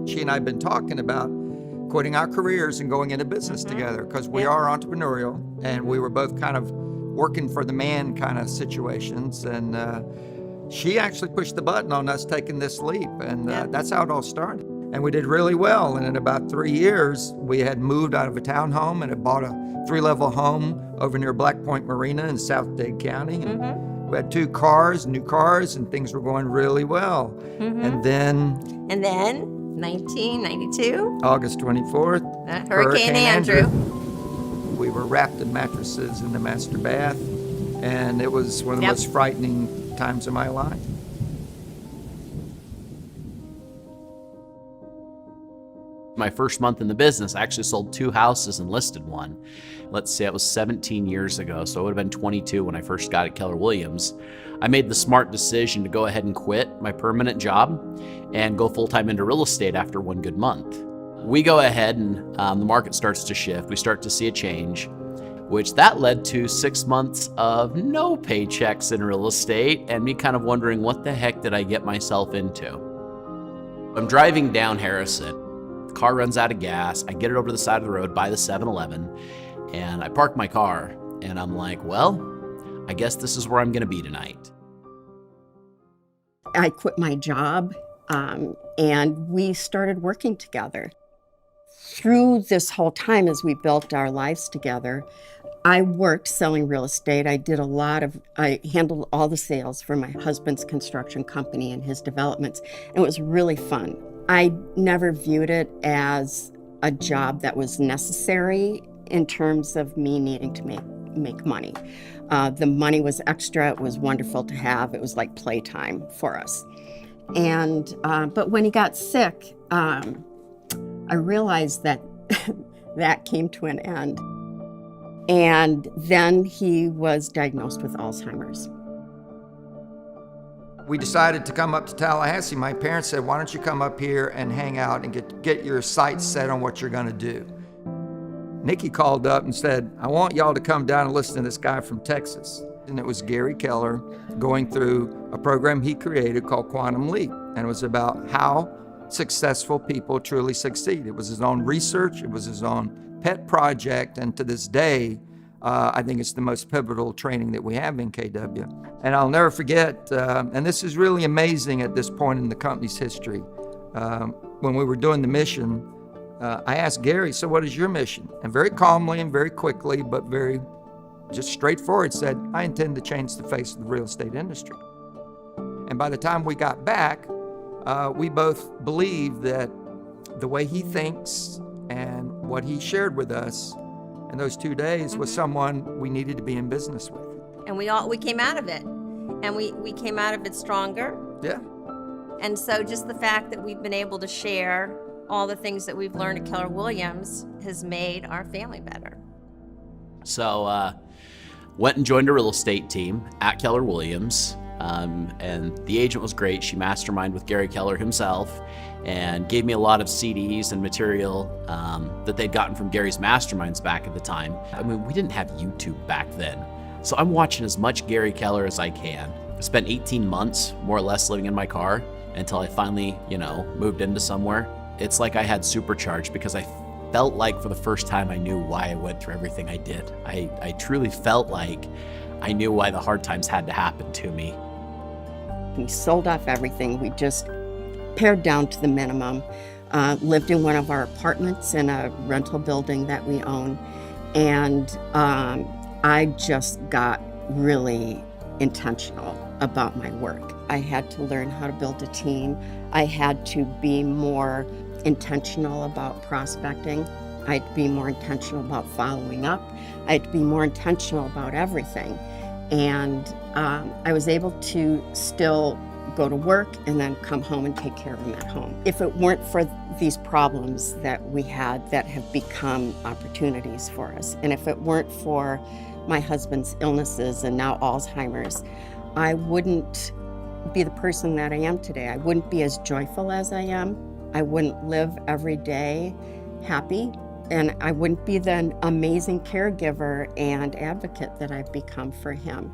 She and I have been talking about quitting our careers and going into business together because we are entrepreneurial, and we were both kind of working for the man kind of situations. And she actually pushed the button on us taking this leap, and that's how it all started. And we did really well. And in about 3 years, we had moved out of a townhome and had bought a 3-level home over near Black Point Marina in South Dade County. And we had 2 cars, new cars, and things were going really well. And then 1992, August 24th, Hurricane Andrew. We were wrapped in mattresses in the master bath, and it was one of the most frightening times of my life. My first month in the business, I actually sold 2 houses and listed one. Let's say it was 17 years ago, so it would have been 22 when I first got at Keller Williams. I made the smart decision to go ahead and quit my permanent job and go full-time into real estate after 1 good month. We go ahead and the market starts to shift. We start to see a change, which that led to 6 months of no paychecks in real estate and me kind of wondering, what the heck did I get myself into? I'm driving down Harrison. The car runs out of gas. I get it over to the side of the road by the 7-Eleven, and I park my car, and I'm like, well, I guess this is where I'm gonna be tonight. I quit my job, and we started working together. Through this whole time, as we built our lives together, I worked selling real estate. I handled all the sales for my husband's construction company and his developments, and it was really fun. I never viewed it as a job that was necessary in terms of me needing to make money. The money was extra. It was wonderful to have. It was like playtime for us. And but when he got sick, I realized that that came to an end. And then he was diagnosed with Alzheimer's. We decided to come up to Tallahassee. My parents said, why don't you come up here and hang out and get your sights set on what you're gonna do. Nikki called up and said, I want y'all to come down and listen to this guy from Texas. And it was Gary Keller going through a program he created called Quantum Leap. And it was about how successful people truly succeed. It was his own research, it was his own pet project, and to this day, I think it's the most pivotal training that we have in KW. And I'll never forget, and this is really amazing at this point in the company's history, when we were doing the mission, I asked Gary, so what is your mission? And very calmly and very quickly, but very just straightforward, said, I intend to change the face of the real estate industry. And by the time we got back, we both believed that the way he thinks and what he shared with us in those 2 days was someone we needed to be in business with. And we came out of it, and we came out of it stronger. Yeah. And so just the fact that we've been able to share all the things that we've learned at Keller Williams has made our family better. So went and joined a real estate team at Keller Williams, and the agent was great. She masterminded with Gary Keller himself and gave me a lot of CDs and material that they'd gotten from Gary's masterminds back at the time. I mean, we didn't have YouTube back then, so I'm watching as much Gary Keller as I can. I spent 18 months, more or less, living in my car until I finally, moved into somewhere. It's like I had supercharged, because I felt like for the first time I knew why I went through everything I did. I truly felt like I knew why the hard times had to happen to me. We sold off everything. We just pared down to the minimum, lived in one of our apartments in a rental building that we own, and I just got really intentional about my work. I had to learn how to build a team. I had to be more intentional about prospecting. I had to be more intentional about following up. I had to be more intentional about everything. And I was able to still go to work and then come home and take care of them at home. If it weren't for these problems that we had that have become opportunities for us, and if it weren't for my husband's illnesses and now Alzheimer's, I wouldn't be the person that I am today. I wouldn't be as joyful as I am. I wouldn't live every day happy, and I wouldn't be the amazing caregiver and advocate that I've become for him.